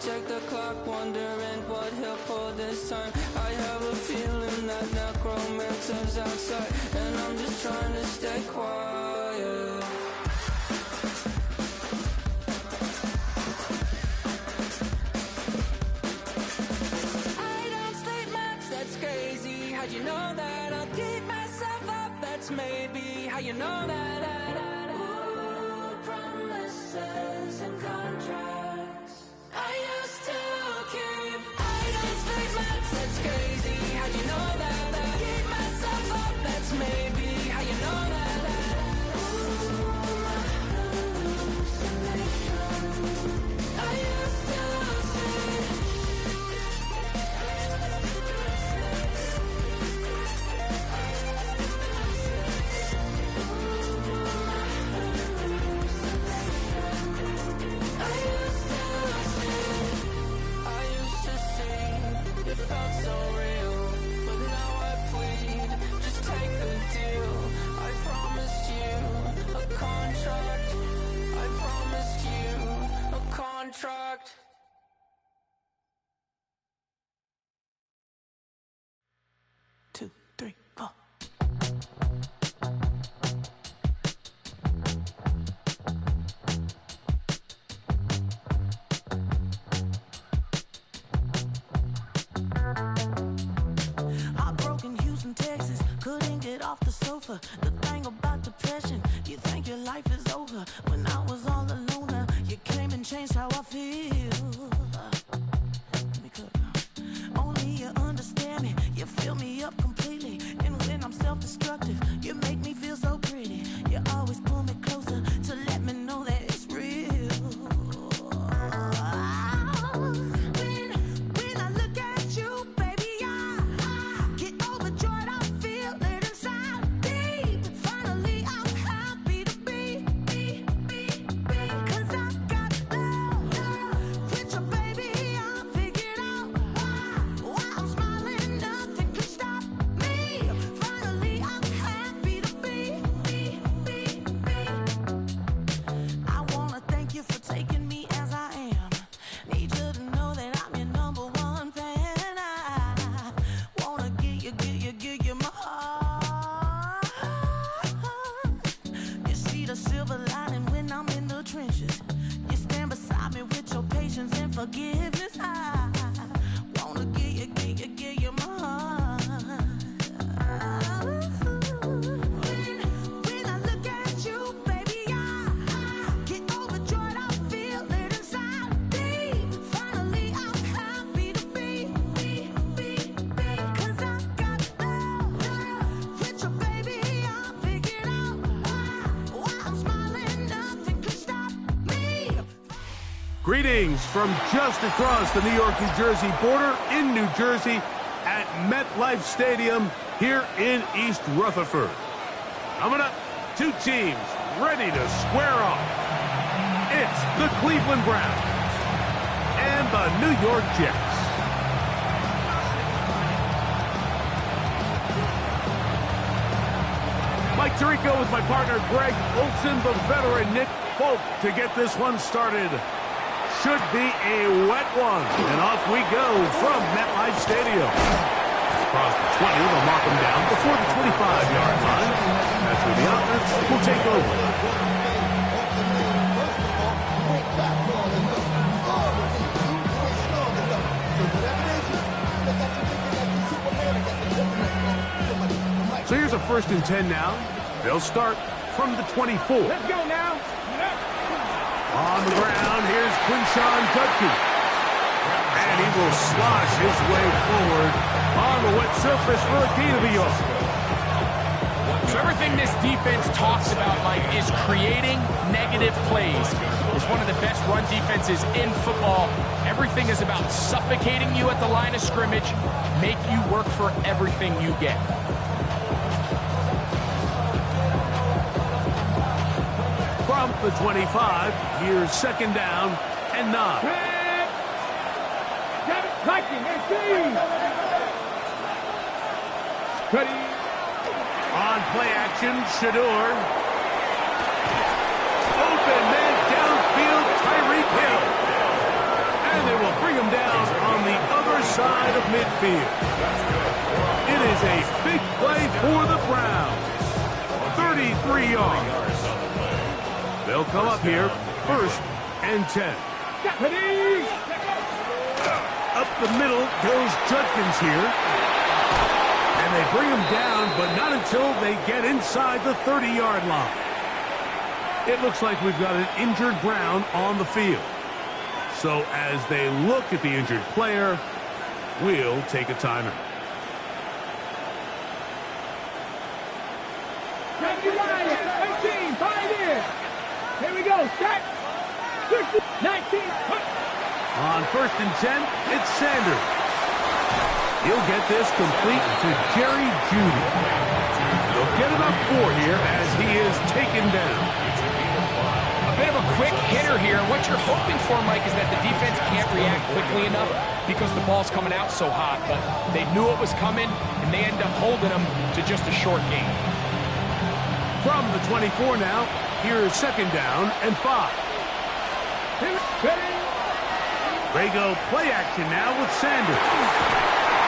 check the clock, wondering what he'll pull this time. I have a feeling that necromancer's outside, and I'm just trying to stay quiet. I don't sleep much, that's crazy. How'd you know that? I'll keep myself up, that's maybe how you know that. Ooh, promises and contracts I used to keep. I don't sleep much, that's crazy. How'd you know that? I'll keep myself up, that's maybe how you know that. Ooh, my hallucinations I used to see. It felt so real, but now I plead, just take the deal. I promised you a contract. I promised you a contract. Two, three, four. Texas, couldn't get off the sofa. The thing about depression, you think your life is over. When I was all alone, you came and changed how I feel. Let me cook now. Only you understand me, you fill me up completely. And when I'm self-destructive, you make me feel so pretty. You always pull me closer to let me know that it's real. When I look at you, baby, I get overjoyed. I feel it inside me. Finally, I'm happy to be. Cause I got love with you, baby. I figured out why I'm smiling. Nothing can stop me. Finally, I'm happy to be. I wanna thank you for taking me as I am. Need you to know that I'm your #1 fan. I wanna give you my heart. You see the silver lining when I'm in the trenches. You stand beside me with your patience and forgiveness. I wanna give you my heart. When I look at you, baby, I get overjoyed. I feel it inside me. Finally, I'm happy to be. Cause I got love with you, baby. I figured out why I'm smiling. Nothing can stop me. Greetings from just across the New York-New Jersey border in New Jersey at MetLife Stadium here in East Rutherford. Coming up, two teams ready to square off. It's the Cleveland Browns and the New York Jets. Mike Tirico with my partner Greg Olson, the veteran Nick Folk to get this one started. Should be a wet one. And off we go from MetLife Stadium. Across the 20, they'll mark them down before the 25-yard line. That's where the offense will take over. So here's a 1st and 10 now. They'll start from the 24. Let's go now. On the ground, here's Quinshawn Judkey. And he will slosh his way forward on the wet surface for a gain of a yard. So everything this defense talks about, Mike, is creating negative plays. It's one of the best run defenses in football. Everything is about suffocating you at the line of scrimmage, make you work for everything you get. From the 25, here's 2nd down and 9. On play action, Shador. Open man downfield, Tyreek Hill. And they will inside of midfield. It is a big play for the Browns. 33 yards. They'll come up here, 1st and 10. Up the middle goes Judkins here. And they bring him down, but not until they get inside the 30-yard line. It looks like we've got an injured Brown on the field. So as they look at the injured player, we'll take a timeout. Here we go. Set. 19. On 1st and 10, it's Sanders. He'll get this complete to Jerry Jeudy. They'll get about 4 here as he is taken down. A bit of a quick hitter here. What you're hoping for, Mike, is that the defense can't react quickly enough because the ball's coming out so hot. But they knew it was coming, and they end up holding them to just a short gain. From the 24 now, here's 2nd down and 5. They go play action now with Sanders.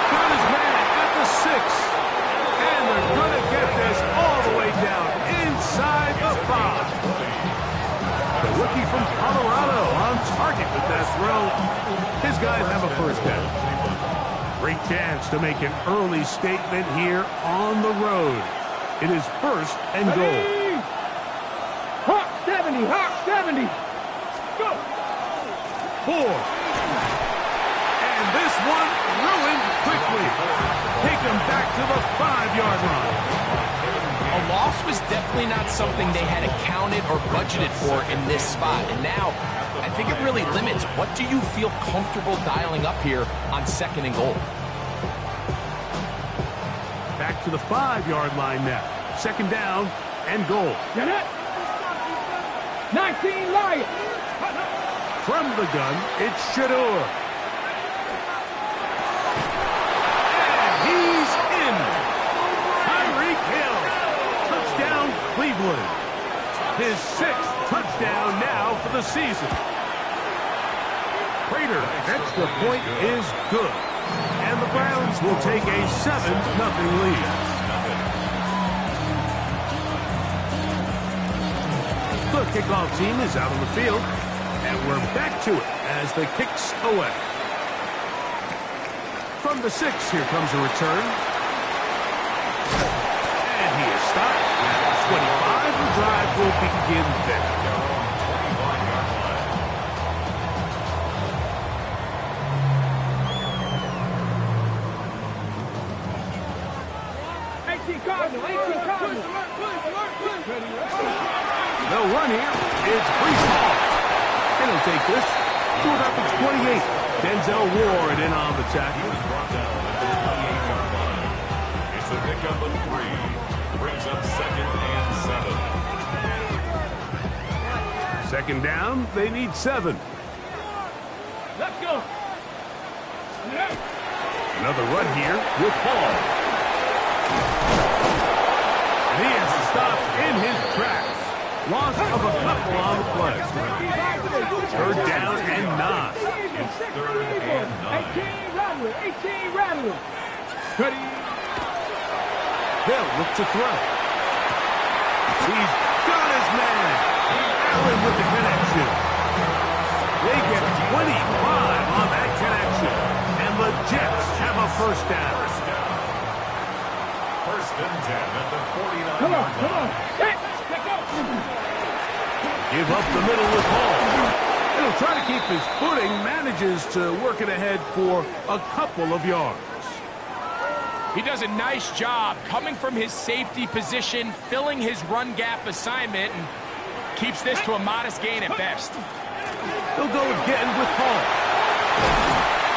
Got his man at the 6. And they're going to get this all the way down inside the 5. The rookie from Colorado on target with that throw. His guys have a 1st down. Great chance to make an early statement here on the road. It is 1st and goal. Hawk 70, Hawk 70. Go. 4. And this one ruined quickly. Take them back to the 5-yard line. A loss was definitely not something they had accounted or budgeted for in this spot. And now, I think it really limits what do you feel comfortable dialing up here on 2nd and goal. Back to the 5-yard line now. 2nd down and goal. Get it. 19 Lions. From the gun, it's Shador. And he's in. Tyreek Hill. Touchdown, Cleveland. His 6th touchdown now for the season. Prater, extra point is good. And the Browns will take a 7-0 lead. The kickoff team is out on the field. And we're back to it as the kick's away. From the 6, here comes a return. And he is stopped. At 25, the drive will begin there. They'll run here. It's Brees Hall. And he'll take this to about the 28. Denzel Ward in on the tackle. It's a pickup of 3. Brings up 2nd and 7. 2nd down, they need 7. Let's go. Another run here with Hall. And he has stopped in his tracks. Loss of a couple on the play. 3rd down and 9. 18 Rattler. Hill look to throw. He's got his man. Allen with the connection. They get 25 on that connection. And the Jets have a 1st down. 1st and 10 at the 49. Come on. Give up the middle with Hall. He'll try to keep his footing, manages to work it ahead for a couple of yards. He does a nice job coming from his safety position, filling his run gap assignment, and keeps this to a modest gain at best. They'll go again with Hall.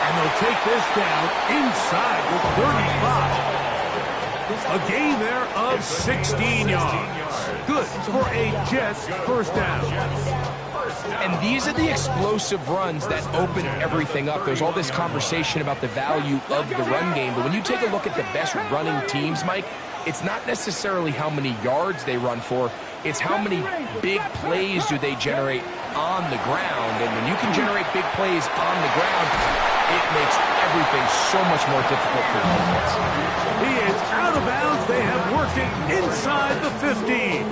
And they'll take this down inside the 35. A gain there of 16 yards. Good for a Jets 1st down. And these are the explosive runs that open everything up. There's all this conversation about the value of the run game, but when you take a look at the best running teams, Mike, it's not necessarily how many yards they run for, it's how many big plays do they generate on the ground. And when you can generate big plays on the ground, it makes everything so much more difficult for your defense. He is out of bounds. They have worked it inside the 15.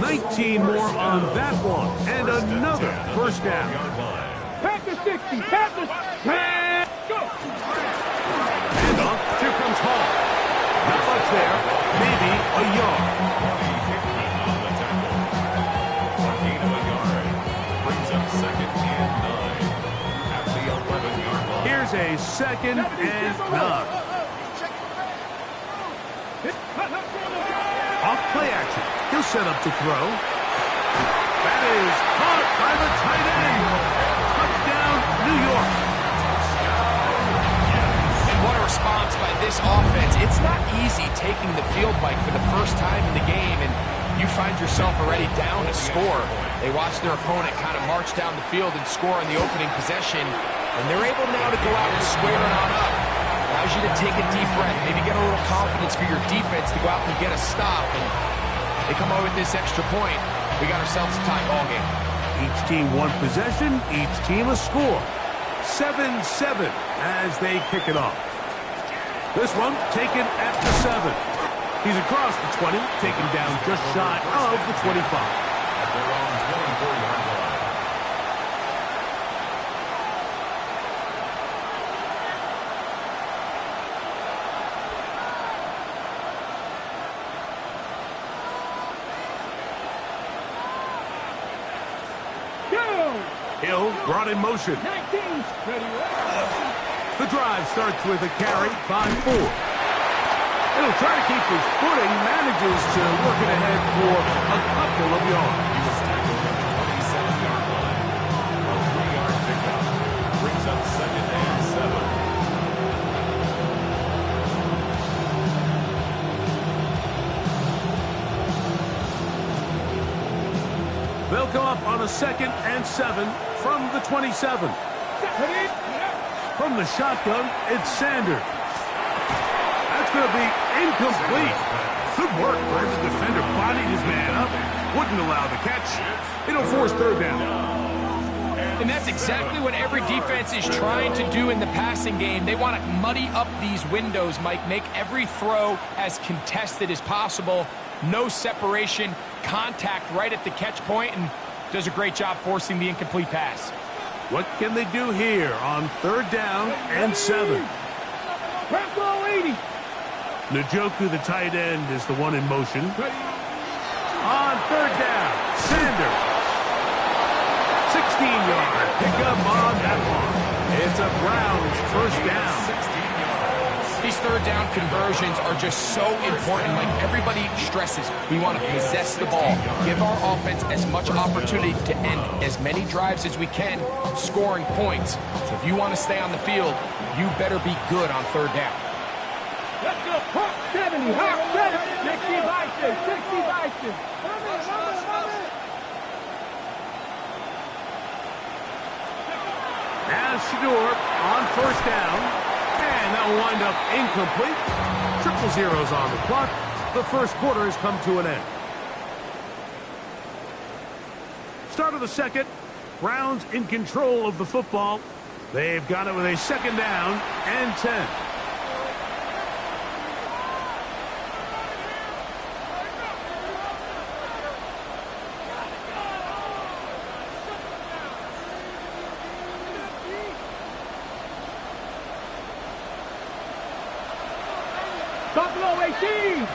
19 more on that one, and another first down. Pack the 60. Pack the... Go. And off. Here comes Hall. Not much there. Maybe a yard. Gain of a yard. Brings up second and 9 at the 11-yard line. Here's a second and 9. Off play action. He'll set up to throw. That is caught by the tight end. Touchdown, New York. And what a response by this offense. It's not easy taking the field, Mike, for the first time in the game, and you find yourself already down to score. They watch their opponent kind of march down the field and score in the opening possession, and they're able now to go out and square it on up. Allows you to take a deep breath, maybe get a little confidence for your defense to go out and get a stop, and they come away with this extra point. We got ourselves a tie ball game. Each team one possession, each team a score. 7-7 as they kick it off. This one taken at the 7. He's across the 20, taken down just shy of the 25. At their own 24-yard line. Hill brought in motion. 19. Ready. The drive starts with a carry, 5-4. He'll try to keep his footing, manages to work it ahead for a couple of yards. He was tackled at the 27-yard line. A 3-yard pickup brings up second and 7. They'll come up on a 2nd and 7 from the 27. From the shotgun, it's Sanders. That's going to be incomplete. Good work where the defender bodied his man up. Wouldn't allow the catch. It'll force 3rd down. And that's exactly what every defense is trying to do in the passing game. They want to muddy up these windows, Mike, make every throw as contested as possible. No separation, contact right at the catch point, and does a great job forcing the incomplete pass. What can they do here on 3rd down and 7? Purple 80. Njoku, the tight end, is the one in motion. On 3rd down, Sanders. 16-yard pickup on that one. It's a Browns 1st down. These 3rd down conversions are just so important. Like everybody stresses, we want to possess the ball, give our offense as much opportunity to end as many drives as we can, scoring points. So if you want to stay on the field, you better be good on 3rd down. Let's go. Hawk 70. Hawk 70. 60 Bison. 60 Bison. Now Shador on 1st down. And that will wind up incomplete. 0-0s on the clock. The 1st quarter has come to an end. Start of the 2nd. Browns in control of the football. They've got it with a 2nd down and 10. Buffalo 18.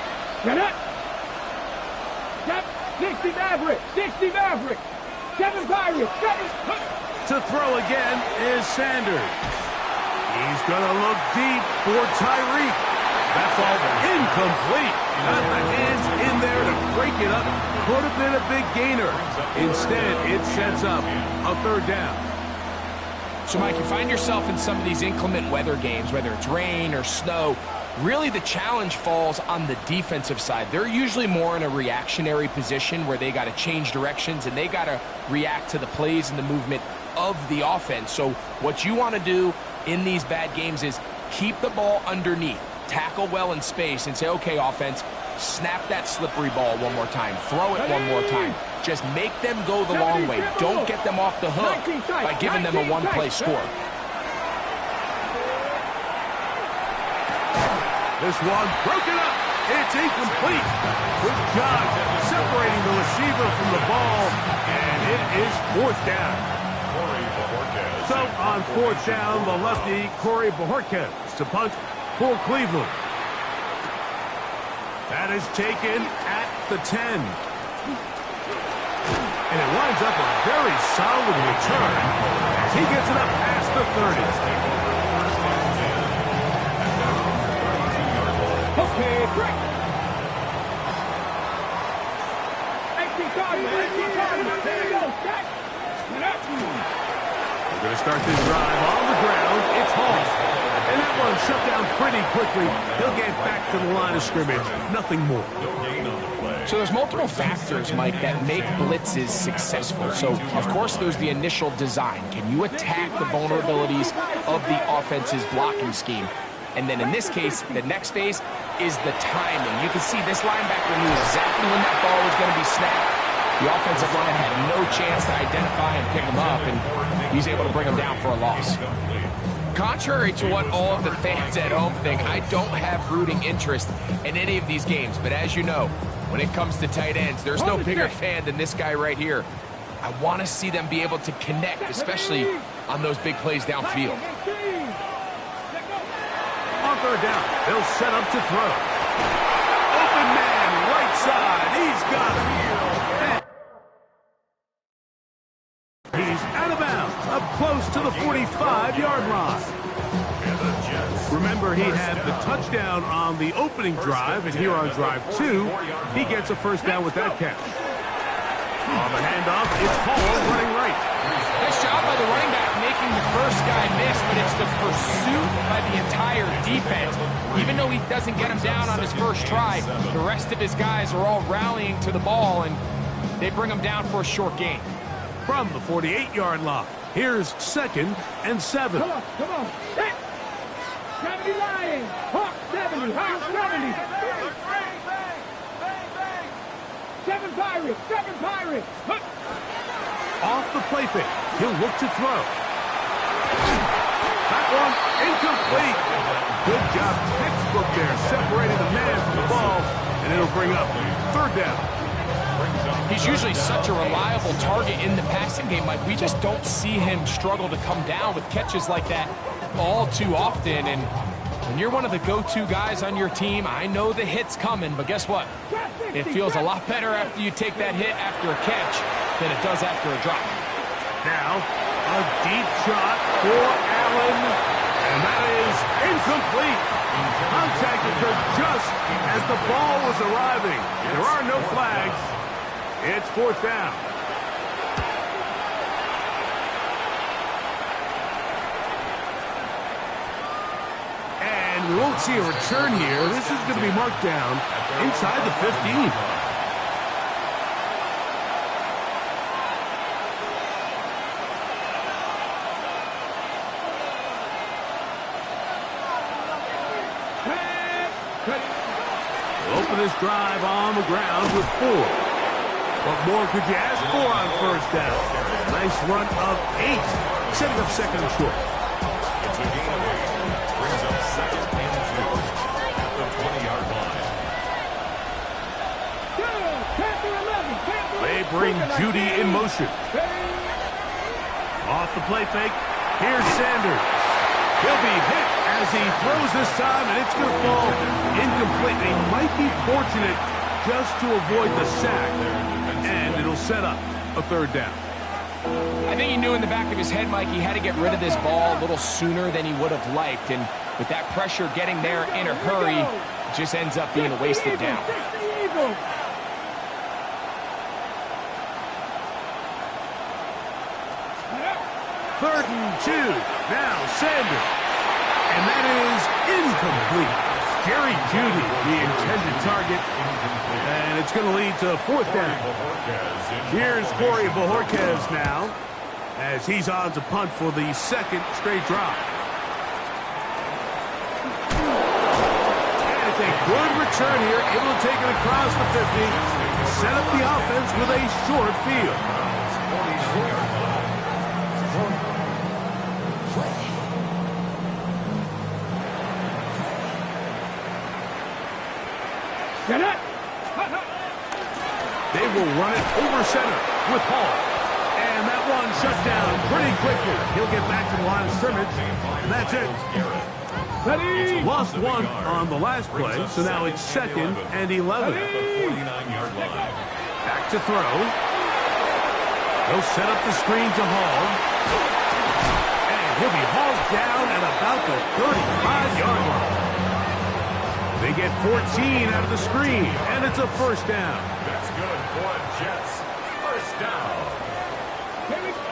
Get up. 60 Maverick. 60 Maverick. 7 Pirates. 7. To throw again is Sanders. He's going to look deep for Tyreek. That's all incomplete. Got the hands in there to break it up. Could have been a big gainer. Instead, it sets up a 3rd down. So, Mike, you find yourself in some of these inclement weather games, whether it's rain or snow. Really, the challenge falls on the defensive side. They're usually more in a reactionary position where they got to change directions and they got to react to the plays and the movement of the offense. So what you want to do in these bad games is keep the ball underneath, tackle well in space, and say, okay, offense, snap that slippery ball one more time, throw it one more time. Just make them go the long way. Don't get them off the hook by giving them a one-play score. This one broken up. It's incomplete. Good job separating the receiver from the ball, and it is fourth down. So on fourth down, the lefty, Corey Bojorquez to punt for Cleveland. That is taken at the 10. And it winds up a very solid return as he gets it up past the 30. Okay, great. Empty target. There you go, Jack. We're going to start this drive on the ground. It's Hall. And that one shut down pretty quickly. He'll get back to the line of scrimmage. Nothing more. So there's multiple factors, Mike, that make blitzes successful. So, of course, there's the initial design. Can you attack the vulnerabilities of the offense's blocking scheme? And then in this case, the next phase is the timing. You can see this linebacker knew exactly when that ball was going to be snapped. The offensive line had no chance to identify and pick him up, and he's able to bring him down for a loss. Contrary to what all of the fans at home think, I don't have rooting interest in any of these games. But as you know, when it comes to tight ends, there's no bigger fan than this guy right here. I want to see them be able to connect, especially on those big plays downfield. On third down, they'll set up to throw. Open man, right side. He's got it. He's out of bounds, up close to the 45-yard line. Remember, he had the touchdown on the opening drive, and here on drive 2, he gets a first down with that catch. On the handoff, it's Hall running right. Nice job by the running back making the first guy miss, but it's the pursuit by the entire defense. Even though he doesn't get him down on his first try, the rest of his guys are all rallying to the ball, and they bring him down for a short gain. From the 48-yard line, here's 2nd and 7. Come on. 70 Lions. Hawk 70. Hawk 70. 7 Pirates. Off the play fake, he'll look to throw. That one incomplete. Good job, textbook there, separating the man from the ball, and it'll bring up third down. He's usually such a reliable target in the passing game. Like, we just don't see him struggle to come down with catches like that all too often. And when you're one of the go-to guys on your team, I know the hit's coming, but guess what? It feels a lot better after you take that hit after a catch than it does after a drop. Now, a deep shot for Allen, and that is incomplete. Contact occurred just as the ball was arriving. There are no flags. It's fourth down. And we won't see a return here. This is going to be marked down inside the 15. We'll open this drive on the ground with 4. What more could you ask for on first down? Nice run of 8, setting up 2nd and short. It's a gain of 8. Brings up 2nd and 2 at the 20-yard line. They bring Judy in motion. Off the play fake, here's Sanders. He'll be hit as he throws this time, and it's going to fall incomplete. They might be fortunate just to avoid the sack, and it'll set up a third down. I think he knew in the back of his head, Mike, he had to get rid of this ball a little sooner than he would have liked, and with that pressure getting there in a hurry, it just ends up being a wasted down. 3rd and 2. Now Sanders. And that is incomplete. Jerry Jeudy, the intended target. And it's going to lead to 4th down. Here's Corey Bojorquez now, as he's on to punt for the 2nd straight drive. And it's a good return here, able to take it across the 50, set up the offense with a short field. Get it. They will run it over center with Hall. And that one shut down pretty quickly. He'll get back to the line of scrimmage, and that's it. Ready. Lost one on the last play, so now it's 2nd and 11. Back to throw. He'll set up the screen to Hall. And he'll be hauled down at about the 35-yard line. They get 14 out of the screen, and it's a first down. That's good for the Jets. First down.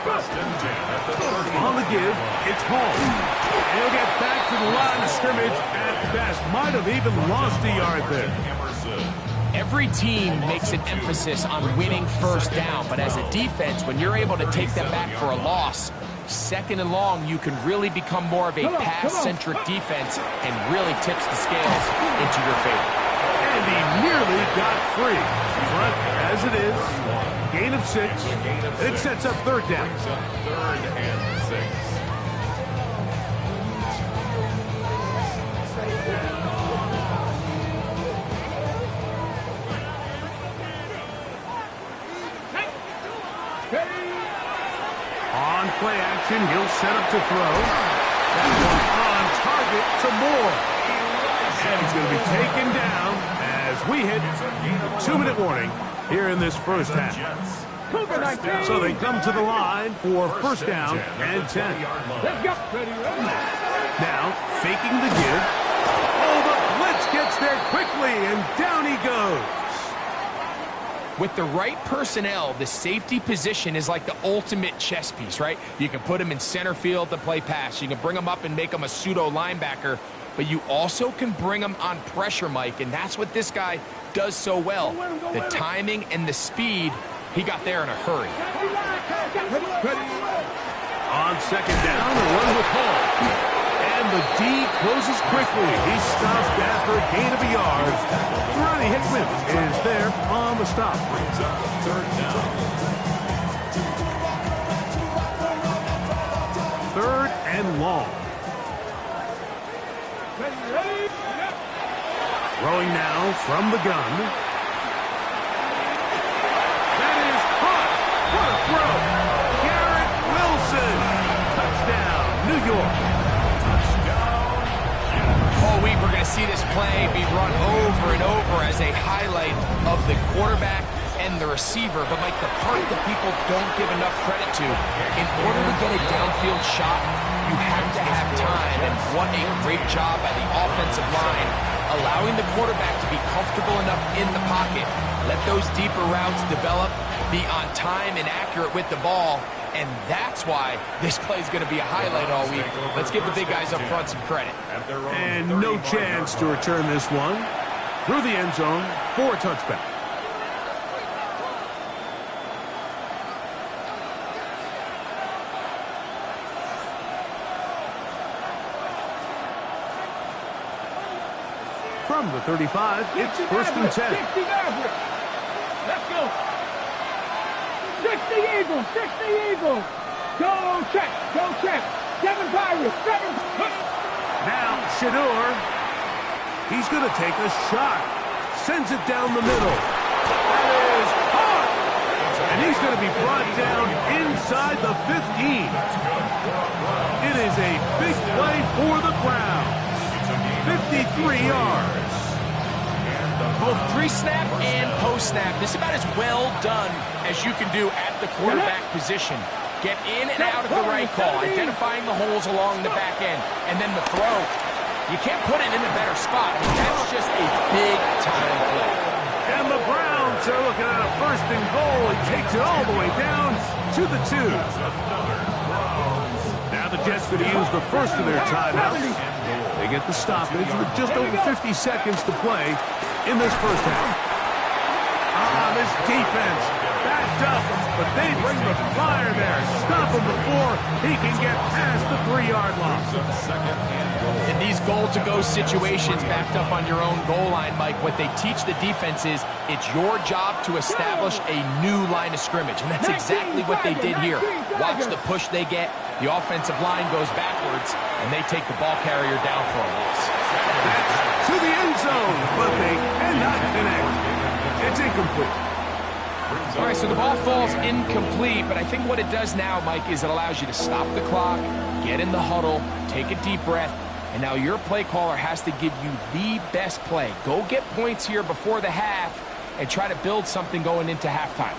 First and 10 at the 30. On the give, it's Hall. And he'll get back to the line of scrimmage at best. Might have even lost a yard there. Every team makes an emphasis on winning first down, but as a defense, when you're able to take them back for a loss, 2nd and long, you can really become more of a pass-centric defense and really tips the scales into your favor. And he nearly got free. But as it is, gain of 6. It sets up 3rd down. 3rd and 6. On play action, he'll set up to throw. That one on target to Moore. And he's going to be taken down as we hit 2-minute warning here in this first half. So they come to the line for first down and 10. Let's go. Now, faking the give. Oh, the blitz gets there quickly, and down he goes. With the right personnel, the safety position is like the ultimate chess piece, right? You can put him in center field to play pass. You can bring him up and make him a pseudo linebacker, but you also can bring him on pressure, Mike, and that's what this guy does so well. The timing and the speed, he got there in a hurry. On 2nd down, a run with Hall. And the D closes quickly. He stops after a gain of a yard. Ronnie Hickman is there on the stop. 3rd down. 3rd and long. Throwing now from the gun. That is caught. What a throw. Garrett Wilson. Touchdown, New York. All week, we're going to see this play be run over and over as a highlight of the quarterback and the receiver. But, Mike, the part that people don't give enough credit to, in order to get a downfield shot, you have to have time. And what a great job by the offensive line, allowing the quarterback to be comfortable enough in the pocket, let those deeper routes develop, be on time and accurate with the ball. And that's why this play is going to be a highlight all week. Let's give the big guys up front some credit. And no chance to return this one through the end zone for a touchback. From the 35, it's 1st and 10. 60 Maverick. Let's go. 60 Eagles. 60 Eagles. Go check. Go check. 7 Pirates. 7. Now, Shadur. He's going to take a shot. Sends it down the middle. That is caught. And he's going to be brought down inside the 15. It is a big play for the Browns. 53 yards. Both pre-snap and post-snap. This is about as well done as you can do at the quarterback position. Get in and out of the right call, identifying the holes along the back end, and then the throw. You can't put it in a better spot. That's just a big-time play. And the Browns are looking at a 1st and goal. He takes it all the way down to the 2. Now the Jets going to use the first of their timeouts. They get the stoppage with just over 50 seconds to play in this first half. This defense backed up, but they bring the fire there. Stop him before he can get past the 3-yard line. In these goal-to-go situations backed up on your own goal line, Mike, what they teach the defense is it's your job to establish a new line of scrimmage, and that's exactly what they did here. Watch the push they get. The offensive line goes backwards, and they take the ball carrier down for a loss. That's to the end zone, but they cannot connect. incomplete. All right, so the ball falls incomplete, but I think what it does now, Mike, is it allows you to stop the clock, get in the huddle, take a deep breath, and now your play caller has to give you the best play. Go get points here before the half and try to build something going into halftime.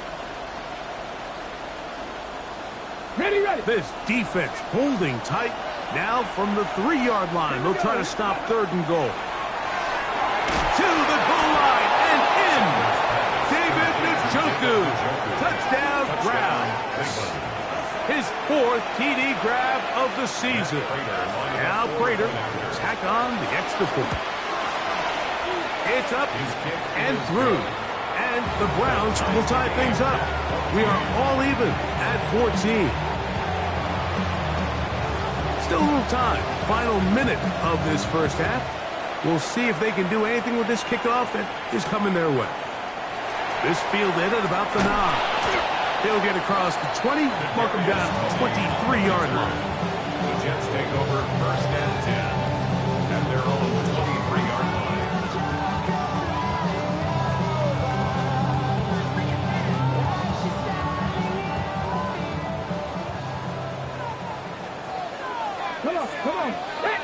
Ready, ready. This defense holding tight. Now from the 3-yard line, they'll try to stop 3rd and goal. To the goal line and in. David Njoku. Touchdown, Browns. His 4th TD grab of the season. Now Prater tack on the extra point. It's up and through. And the Browns will tie things up. We are all even at 14. Still a little time. Final minute of this first half. We'll see if they can do anything with this kickoff that is coming their way. This fielded at about the 9. They'll get across the 20, mark them down at the 23-yard line. The Jets take over 1st and 10 at their own 23-yard line. Come on. Hit.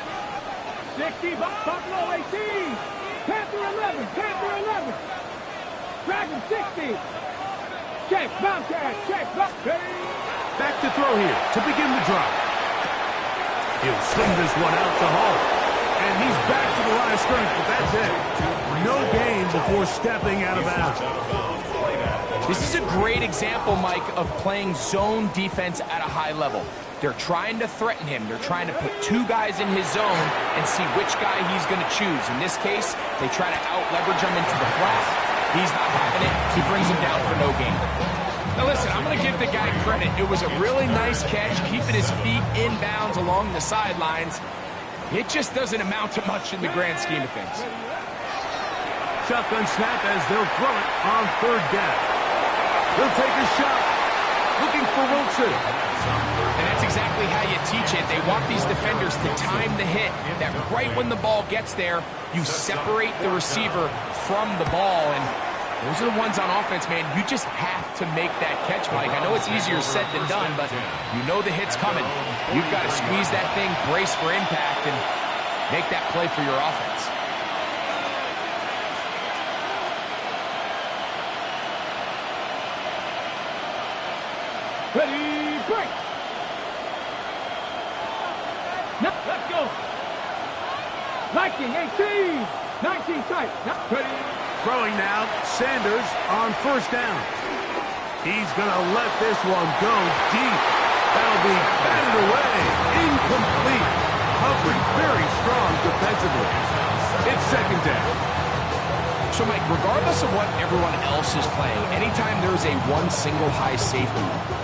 60, Buffalo 18. Panther 11, Panther 11. Dragon 60. Check, bounce pass, check, bounce pass. Back to throw here to begin the drive. He'll sling this one out to Hall. And he's back to the line of scrimmage, but that's it. No gain before stepping out of bounds. This is a great example, Mike, of playing zone defense at a high level. They're trying to threaten him. They're trying to put 2 guys in his zone and see which guy he's going to choose. In this case, they try to out-leverage him into the flat. He's not having it. He brings him down for no gain. Now listen, I'm going to give the guy credit. It was a really nice catch, keeping his feet in bounds along the sidelines. It just doesn't amount to much in the grand scheme of things. Shotgun snap as they'll throw it on 3rd down. They'll take a shot. Looking for Wilson. And that's exactly how you teach it. They want these defenders to time the hit, that right when the ball gets there, you separate the receiver from the ball. And those are the ones on offense, man. You just have to make that catch, Mike. I know it's easier said than done, but you know the hit's coming. You've got to squeeze that thing, brace for impact, and make that play for your offense. Ready, break. Now, let's go. 19, 18, 19 tight. Now, ready. Throwing now, Sanders on 1st down. He's going to let this one go deep. That'll be batted away. Incomplete. Coverage very strong defensively. It's 2nd down. So, Mike, regardless of what everyone else is playing, anytime there's a one single high safety,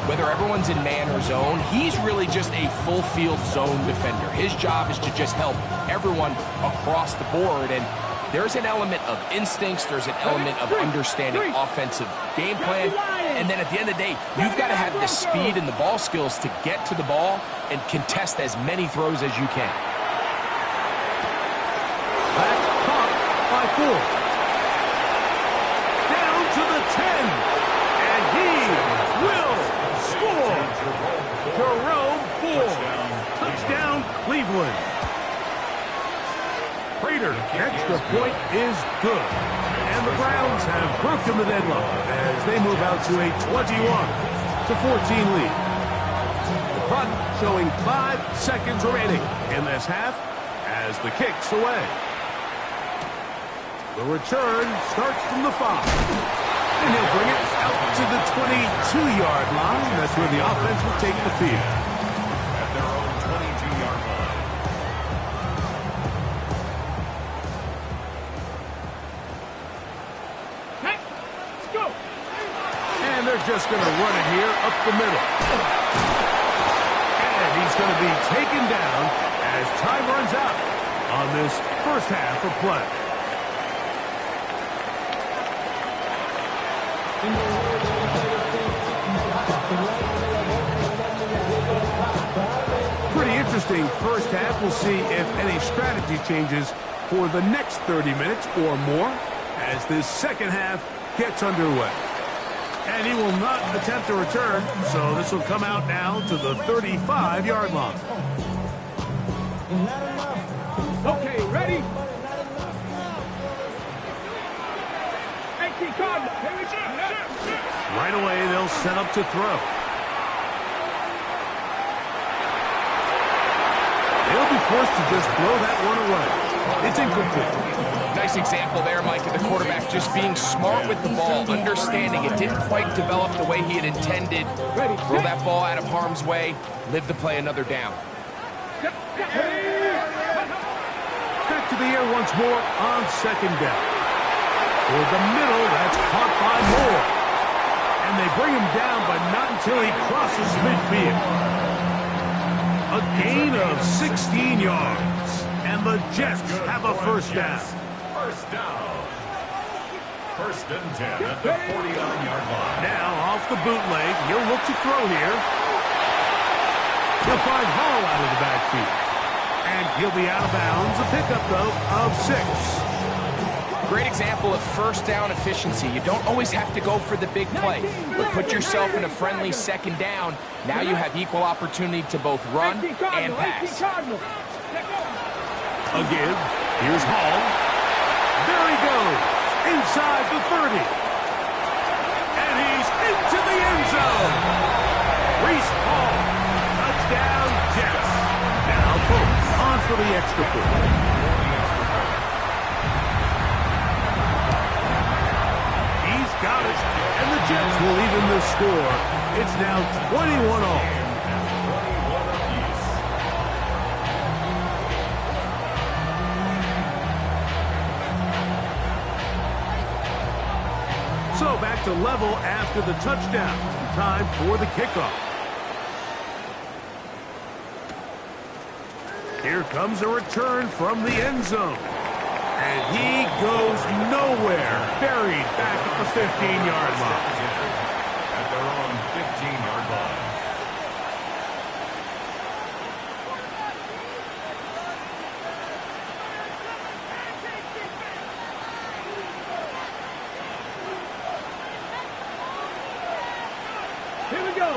whether everyone's in man or zone, he's really just a full field zone defender. His job is to just help everyone across the board. And there's an element of instincts, there's an element of understanding offensive game plan, and then at the end of the day, you've got to have the speed and the ball skills to get to the ball and contest as many throws as you can. That's caught by 4. Down to the 10, and he will score. Jerome Ford, touchdown Cleveland. Prater, extra point is good. And the Browns have broken the deadlock as they move out to a 21-14 lead. The clock showing 5 seconds remaining in this half as the kick's away. The return starts from the 5. And he'll bring it out to the 22-yard line. That's where the offense will take the field. At their own 22-yard line. Let's go. And they're just going to run it here up the middle. And he's going to be taken down as time runs out on this first half of play. Pretty interesting first half. We'll see if any strategy changes for the next 30 minutes or more as this second half gets underway. And he will not attempt a return, so this will come out now to the 35-yard line. Okay, ready? 18 Cardinals. Here we go. Right away, they'll set up to throw. They'll be forced to just throw that one away. It's incomplete. Nice example there, Mike, of the quarterback just being smart with the ball, understanding it didn't quite develop the way he had intended. Throw that ball out of harm's way, live to play another down. Back to the air once more on second down. Toward the middle, that's caught by Moore. And they bring him down, but not until he crosses midfield. A gain of 16 yards. And the Jets have a first down. First down. First and 10 at the 49-yard line. Now off the bootleg, he'll look to throw here. He'll find Hall out of the backfield. And he'll be out of bounds. A pickup, though, of 6. Great example of first down efficiency. You don't always have to go for the big play, but put yourself in a friendly second down. Now you have equal opportunity to both run and pass. A give. Here's Hall. There he goes. Inside the 30. And he's into the end zone. Reese Hall. Touchdown, Jets. Now folks, on for the extra point. He's got it. And the Jets will even the score. It's now 21 all. So back to level after the touchdown. Time for the kickoff. Here comes a return from the end zone. And he goes nowhere. Buried back at the 15-yard line. At their own 15-yard line. Here we go.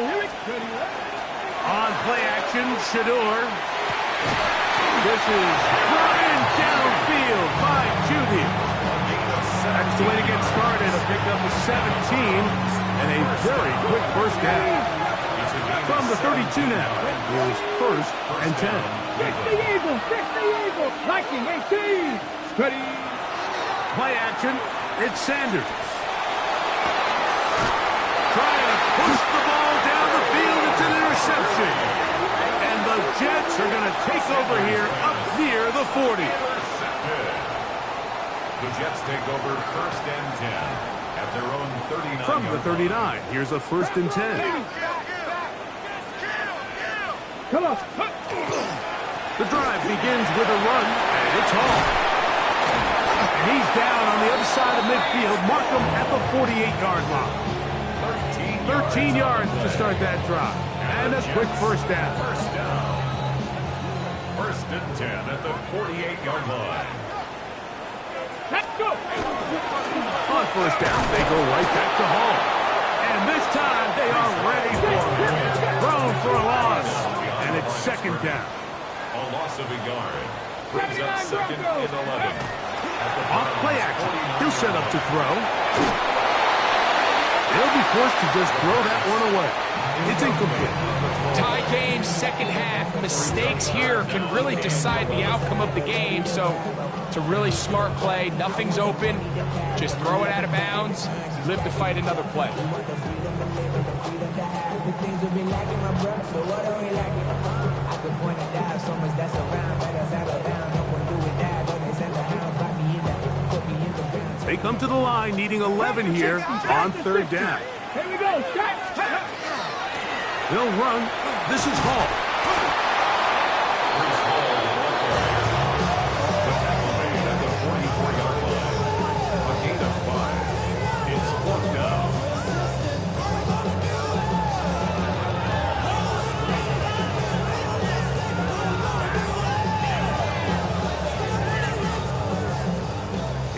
On play action, Shador. This is Brian downfield by Judy. That's the way to get started. A pickup of 17 and a very quick first down. From the 32 now, is first and 10. 60 Eagles. Liking 18. Ready. Play action, it's Sanders. Trying to push the ball down the field. It's an interception. And the Jets are going to take over here up near the 40. The Jets take over first and 10 at their own 39. From the 39, here's a first and 10. Come on. The drive begins with a run, and it's Hall. And he's down on the other side of midfield. Mark him at the 48-yard line. 13 yards to start that drive. And a quick first down. First and 10 at the 48-yard line. Let's go. On first down, they go right back to Hall. And this time, they are ready for him. Thrown for a loss. And it's second down. A loss of a yard. Brings up second and 11. Off play action. He'll set up to throw. They'll be forced to just throw that one away. It's incomplete. Tie game, second half. Mistakes here can really decide the outcome of the game. So it's a really smart play. Nothing's open. Just throw it out of bounds. Live to fight another play. They come to the line needing 11 here on third down. Here we go. They'll run. This is Hall. The tackle made at the 44-yard line. A gain of 5. It's fourth down.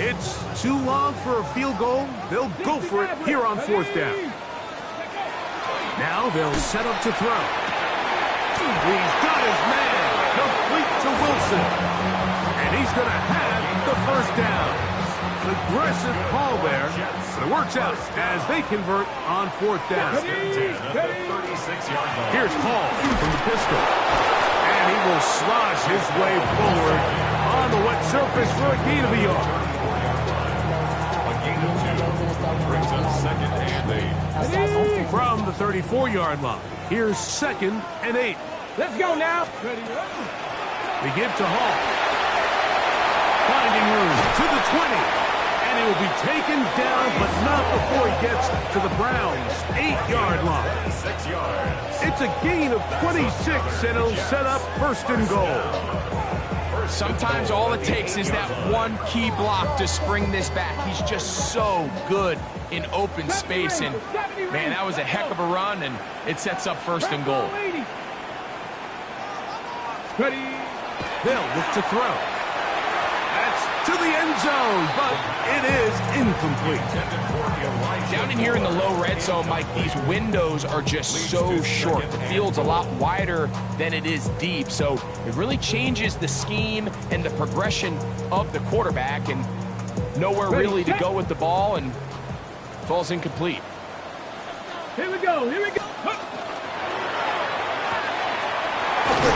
It's too long for a field goal. They'll go for it here on 4th down. Now they'll set up to throw. He's got his man. Complete to Wilson. And he's going to have the 1st down. Aggressive call there, but it works out as they convert on 4th down. Here's Hall from the pistol. And he will slosh his way forward on the wet surface for a gain of a yard. A gain of 2 brings up 2nd and 8. From the 34-yard line, here's 2nd and 8. Let's go now. They give to Hall. Finding room to the 20. And he will be taken down, but not before he gets to the Browns' 8-yard line. 6 yards. It's a gain of 26, and it'll set up 1st and goal. Sometimes all it takes is that one key block to spring this back. He's just so good in open space, and man, that was a heck of a run, and it sets up 1st and goal. They'll look to throw. That's to the end zone, but it is incomplete. Down in here in the low red zone, Mike, these windows are just so short. The field's a lot wider than it is deep, so it really changes the scheme and the progression of the quarterback, and nowhere really to go with the ball, and falls incomplete. Here we go. The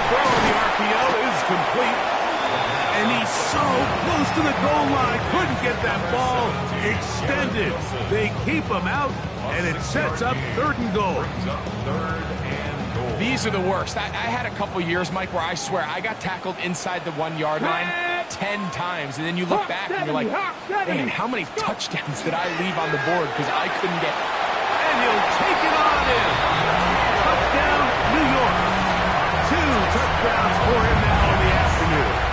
throw on the RPO is complete. And he's so close to the goal line, couldn't get that ball extended. They keep him out, and it sets up 3rd and goal. These are the worst. I had a couple years, Mike, where I swear I got tackled inside the 1-yard line 10 times, and then you look back and you're like, man, how many touchdowns did I leave on the board because I couldn't get... And he'll take it on in. Touchdown, New York. 2 touchdowns for him now in the afternoon.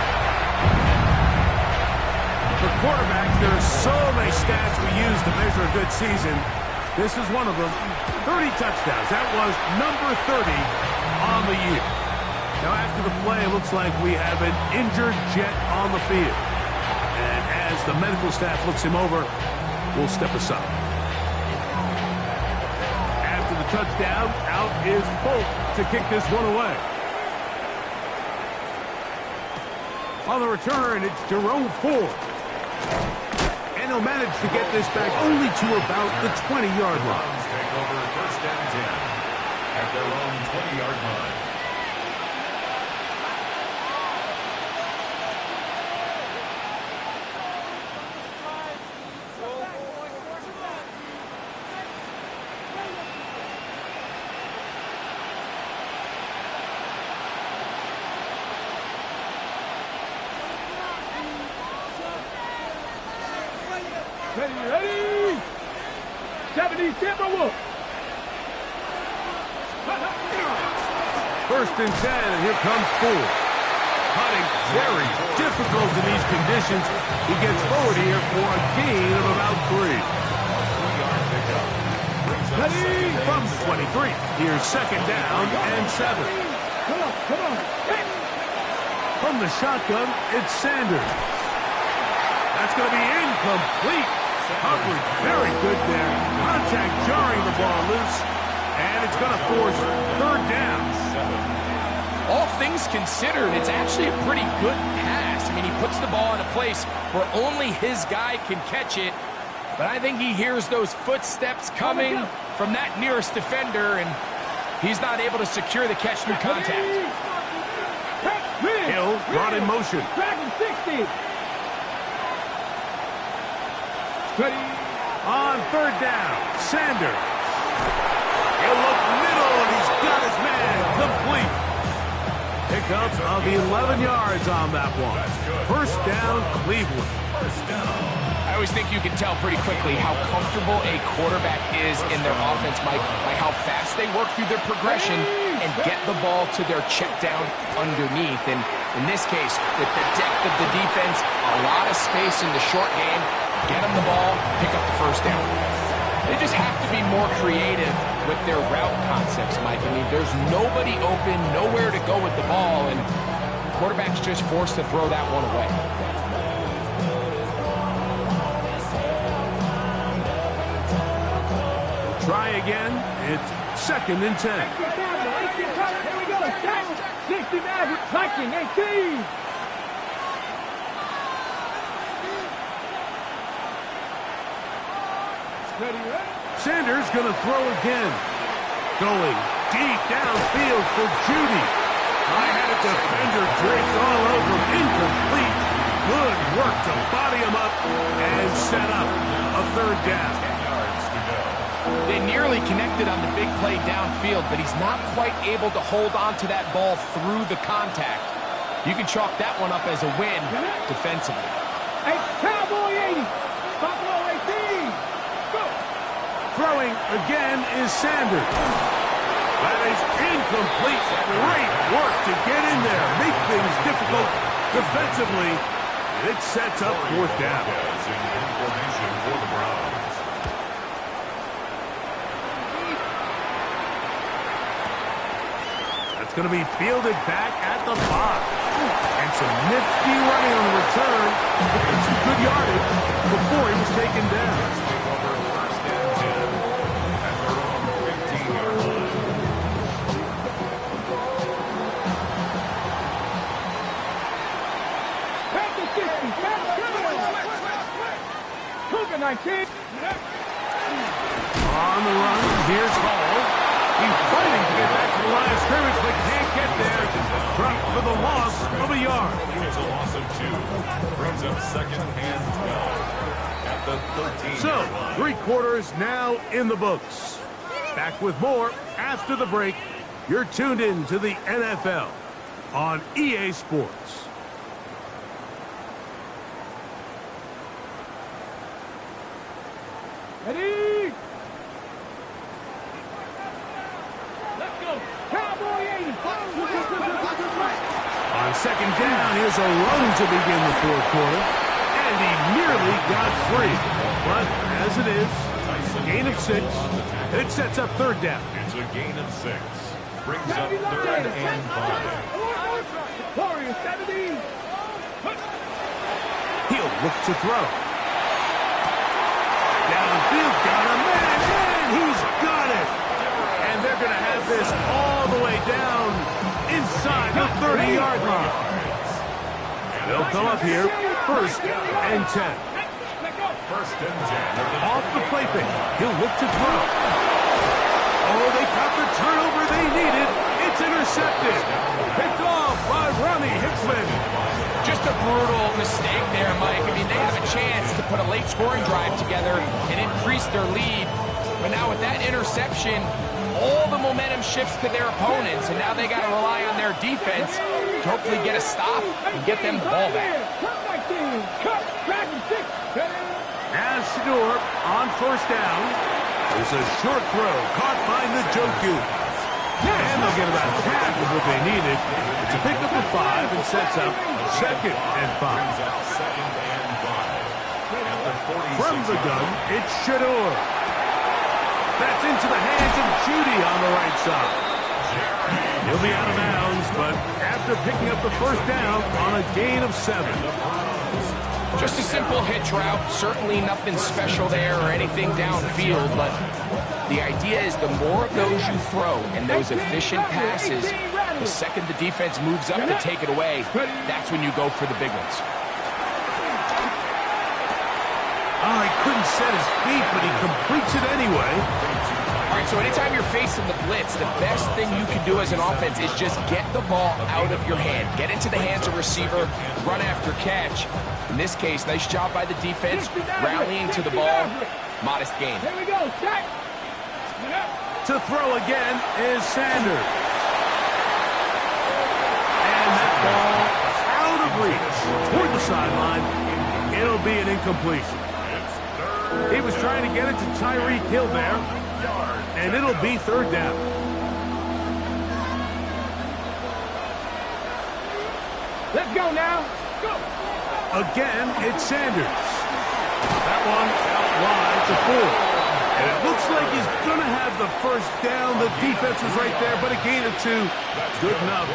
For quarterbacks, there are so many stats we use to measure a good season. This is one of them. 30 touchdowns. That was number 30 on the year. Now, after the play, it looks like we have an injured Jet on the field. And as the medical staff looks him over, we'll step aside. After the touchdown, out is Polk to kick this one away. On the return, it's Jerome Ford. And he'll manage to get this back only to about the 20-yard line. Take over 1st and 10 at their own 20-yard line. Ready? 70 Timberwolves. 1st and 10, and here comes Ford. Putting very difficult in these conditions. He gets forward here for a gain of about 3. 3-yard pickup. Ready? From the 23. Here's 2nd down and 7. Come on. From the shotgun, it's Sanders. That's going to be incomplete. Coverage very good there. Contact jarring the ball loose. And it's going to force 3rd down. All things considered, it's actually a pretty good pass. I mean, he puts the ball in a place where only his guy can catch it. But I think he hears those footsteps coming from that nearest defender, and he's not able to secure the catch through contact. Hill brought in motion. Dragon 60. Ready? On 3rd down, Sanders. He'll look middle, and he's got his man complete. Pickup of 11 yards on that one. 1st down, Cleveland. I always think you can tell pretty quickly how comfortable a quarterback is in their offense, Mike, by how fast they work through their progression and get the ball to their check down underneath. And in this case, with the depth of the defense, a lot of space in the short game, get them the ball, pick up the 1st down. They just have to be more creative with their route concepts, Mike. I mean, there's nobody open, nowhere to go with the ball, and the quarterback's just forced to throw that one away. try again. It's 2nd and 10. Here we go. 60 Maverick. Viking 18. Sanders going to throw again. Going deep downfield for Judy. I had a defender draped all over. Incomplete. Good work to body him up and set up a 3rd down. They nearly connected on the big play downfield, but he's not quite able to hold on to that ball through the contact. You can chalk that one up as a win defensively. Hey, Cowboy 80. Buffalo 18. Go. Throwing again is Sanders. That is incomplete. Great work to get in there. Make things difficult defensively. It sets up 4th down. Information for the Browns. That's going to be fielded back at the 5. And some nifty running on the return. And some good yardage before he was taken down. Over 1st and 10 at their own 15-yard line. Panther 60. Cougar 19. On the run, here's Hall. He's fighting to get back to the line of scrimmage, but can't get there. Drop for the loss of a yard. Here's a loss of 2. Brings up 2nd and 12 at the 13-yard So, line. 3 quarters now in the books. Back with more after the break. You're tuned in to the NFL on EA Sports. Ready? Let's go. Cowboy 80. On 2nd down, here's a run to begin the 4th quarter. And he nearly got free. But as it is, gain of 6. And it sets up 3rd down. It's a gain of 6. Brings up 3rd and 5. Warriors 70. He'll look to throw. Downfield, got him, and he's got it. And they're going to have this all the way down inside the 30-yard line. They'll come up here, 1st and 10. 1st and 10. Off the play fake, he'll look to throw. Oh, they got the turnover they needed. It's intercepted. Picked off by Ronnie Hickman. Just a brutal mistake there, Mike. I mean, they have a chance to put a late scoring drive together and increase their lead. But now with that interception, all the momentum shifts to their opponents, and now they got to rely on their defense to hopefully get a stop and get them the ball back. As Shador on 1st down. There's a short throw caught by Njoku. And they'll get about half of what they needed. It's a pickup of 5 and sets up 2nd and 5. From the gun, it's Shador. That's into the hands of Judy on the right side. He'll be out of bounds, but after picking up the 1st down on a gain of 7. Just a simple hitch route. Certainly nothing special there or anything downfield, but the idea is the more of those you throw and those efficient passes, the second the defense moves up to take it away, that's when you go for the big ones. Oh, he couldn't set his feet, but he completes it anyway. All right, so anytime you're facing the blitz, the best thing you can do as an offense is just get the ball out of your hand. Get into the hands of receiver, run after catch. In this case, nice job by the defense, rallying to the ball. Modest gain. Here we go. Check. To throw again is Sanders. And that ball out of reach toward the sideline. It'll be an incompletion. He was trying to get it to Tyreek Hill there. And it'll be 3rd down. Let's go now. Go. Again, it's Sanders. That one out wide to 4. And it looks like he's going to have the 1st down. The defense was right there, but a gain of 2. Good enough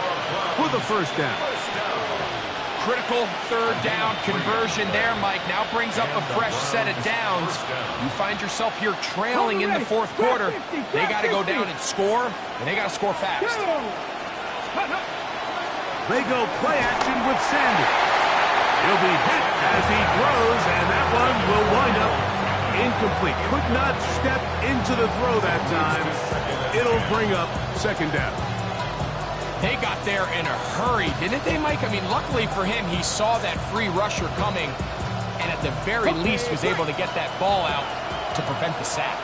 for the 1st down. critical third down conversion there, Mike. Now brings up a fresh set of downs. You find yourself here trailing in the fourth quarter. They got to go down and score, and they got to score fast. They go play action with Sanders. He'll be hit as he throws, and that one will wind up incomplete. Could not step into the throw that time. It'll bring up second down. They got there in a hurry, didn't they, Mike? I mean, luckily for him, he saw that free rusher coming, and at the very least was able to get that ball out to prevent the sack.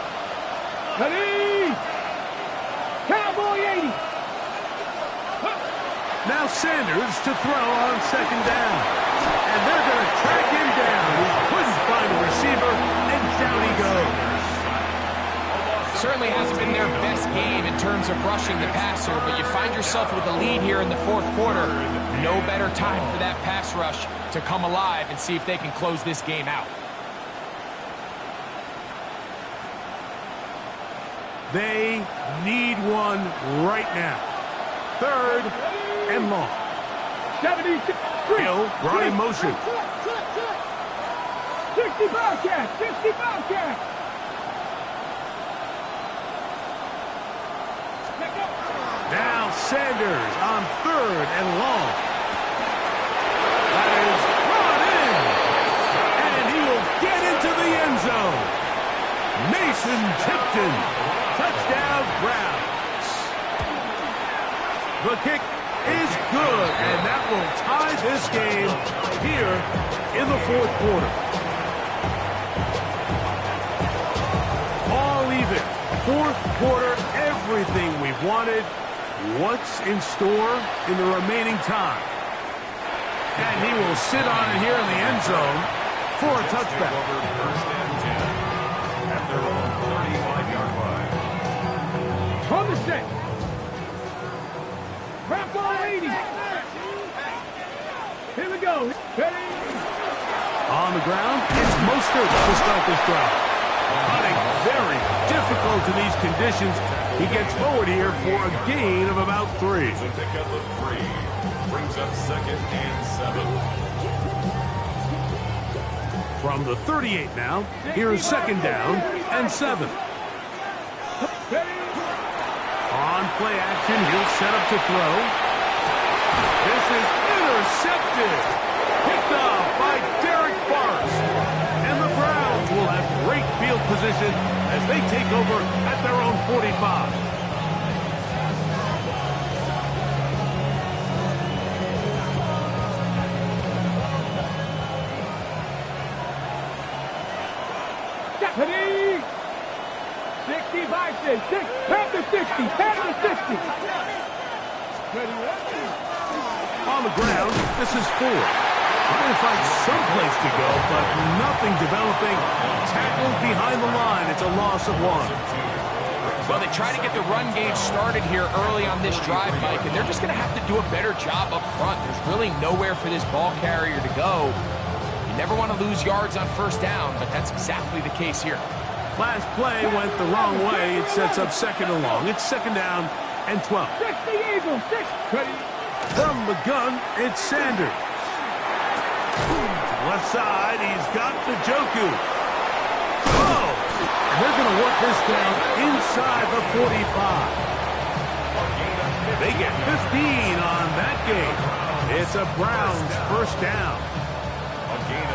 Ready? Cowboy 80. Now Sanders to throw on second down. And they're going to track him down. He couldn't find a receiver, and down he goes. Certainly hasn't been their best game in terms of rushing the passer, but you find yourself with a lead here in the fourth quarter. No better time for that pass rush to come alive and see if they can close this game out. They need one right now. Third and long. 76. Hill brought in motion. 60 Bobcat. 60 Bobcat. Now Sanders on third and long. That is brought in. And he will get into the end zone. Mason Tipton. Touchdown Browns. The kick is good, and that will tie this game here in the fourth quarter. All even. Fourth quarter, everything we've wanted. What's in store in the remaining time? And he will sit on it here in the end zone for a touchback. First and 10 at their own 35-yard line. On the set. Wrap ball 80. Here we go. Ready? On the ground, it's Mostert to start this drive. Running very difficult in these conditions. He gets forward here for a gain of about 3. So pick up the 3. Brings up second and 7. From the 38 now, here's second down and 7. On play action, he'll set up to throw. This is intercepted. Picked off by Derek Forrest. And the Browns will have great field position as they take over at their own 45. Ready? 65, 6. Panther 60. Panther 60. On the ground, this is 4. Trying to find someplace to go, but nothing developing. Tackled behind the line. It's a loss of 1. Well, they try to get the run game started here early on this drive, Mike, and they're just going to have to do a better job up front. There's really nowhere for this ball carrier to go. You never want to lose yards on first down, but that's exactly the case here. Last play went the wrong way. It sets up second and long. It's second down and 12. 60 Eagles. 6. From the gun, it's Sanders. Left side, he's got the Joku. Oh! They're going to work this down inside the 45. They get 15 on that game. It's a Browns first down.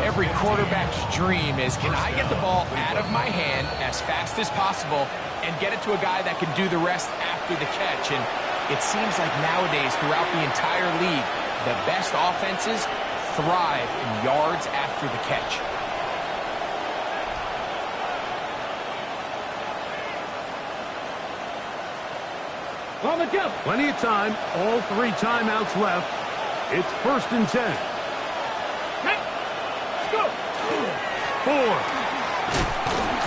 Every quarterback's dream is, can I get the ball out of my hand as fast as possible and get it to a guy that can do the rest after the catch? And it seems like nowadays, throughout the entire league, the best offenses thrive in yards after the catch. On the jump. Plenty of time. All 3 timeouts left. It's first and 10. Let's go. 4.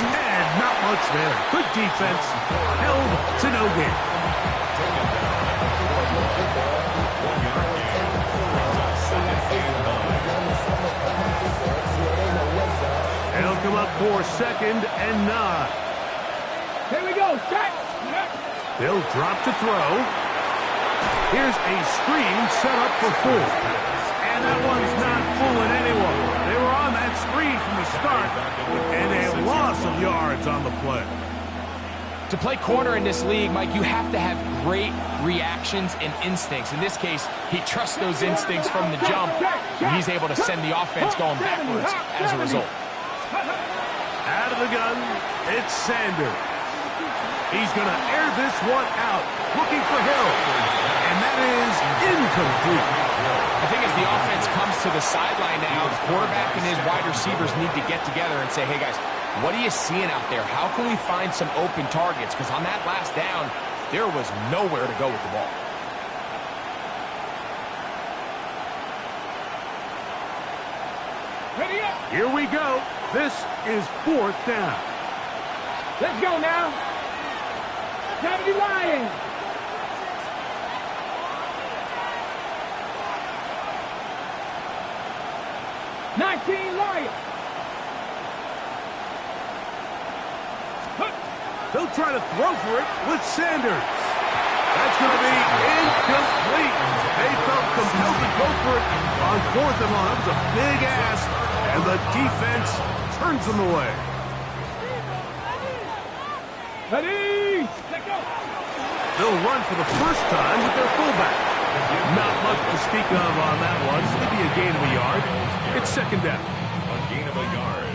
And not much there. Good defense. Held to no gain. They'll come up for second and 9. Here we go. Set. They'll drop to throw. Here's a screen set up for 4. And And that one's not fooling anyone. They were on that screen from the start, and a loss of yards on the play. To play corner in this league, Mike, you have to have great reactions and instincts. In this case, he trusts those instincts from the jump, and he's able to send the offense going backwards as a result. Out of the gun, it's Sanders. He's going to air this one out, looking for Hill, and that is incomplete. I think as the offense comes to the sideline now, the quarterback and his wide receivers need to get together and say, hey, guys, what are you seeing out there? How can we find some open targets? Because on that last down, there was nowhere to go with the ball. Ready up. Here we go. This is 4th down. Let's go now. 70 Lions. They'll try to throw for it with Sanders. That's going to be incomplete. They felt compelled to go for it on 4th and long. That was a big ask, and the defense turns them away. Ready? Let go. They'll run for the first time with their fullback. Not much to speak of on that one. Maybe a gain of a yard. It's 2nd down. A gain of a yard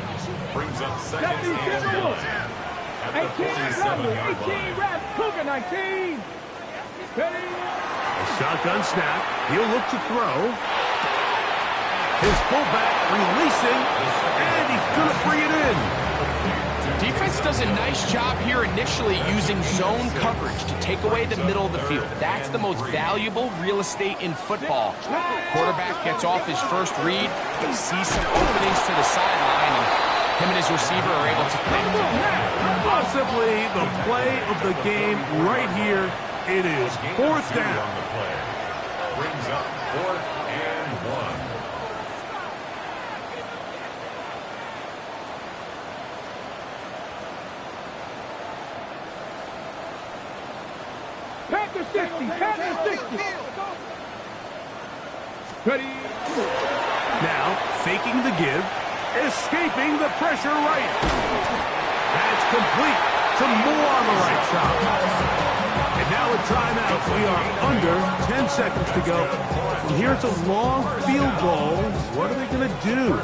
brings up 2nd and 9 at the 47-yard line. 18 reps. Cougar 19. Ready? A shotgun snap. He'll look to throw. His fullback releasing, and he's going to bring it in. Defense does a nice job here initially using zone coverage to take away the middle of the field. That's the most valuable real estate in football. Quarterback gets off his first read. He sees some openings to the sideline, and him and his receiver are able to connect. Possibly the play of the game right here. It is 4th down. On the play. Brings up 4th and 1. Panther 60. Panther 60. Ready? Now, faking the give, escaping the pressure right. That's complete to Moore on the right side. And now a timeout. We are under 10 seconds to go. And here's a long field goal. What are they going to do?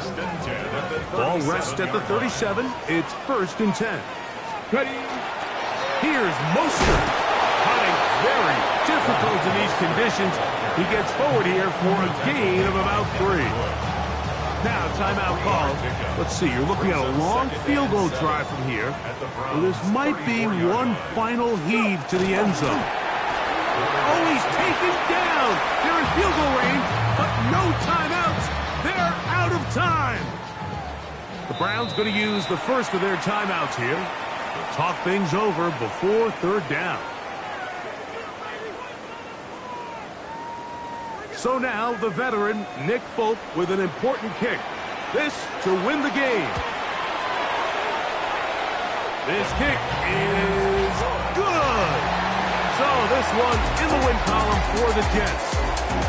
Ball rests at the 37. It's 1st and 10. Ready? Here's Mostert. Hunting very difficult in these conditions. He gets forward here for a gain of about 3. Now, timeout called. Let's see, you're looking at a long field goal drive from here. Well, this might be one final heave to the end zone. Oh, he's taken down. They're in field goal range, but no timeouts. They're out of time. The Browns going to use the first of their timeouts here. Talk things over before 3rd down. So now the veteran, Nick Folk, with an important kick. This to win the game. This kick is good. So this one in the win column for the Jets.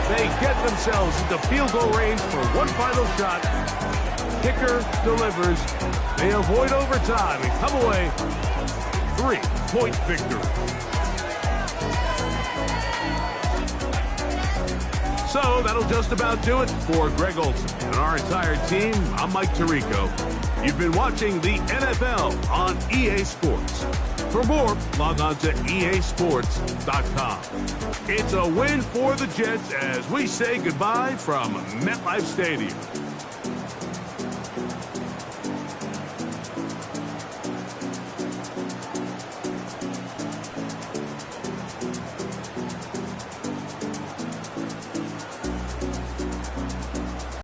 They get themselves into field goal range for one final shot. Kicker delivers. They avoid overtime and come away 3-point victory. So that'll just about do it for Greg Olson and our entire team. I'm Mike Tirico. You've been watching the NFL on EA Sports. For more, log on to easports.com. It's a win for the Jets as we say goodbye from MetLife Stadium.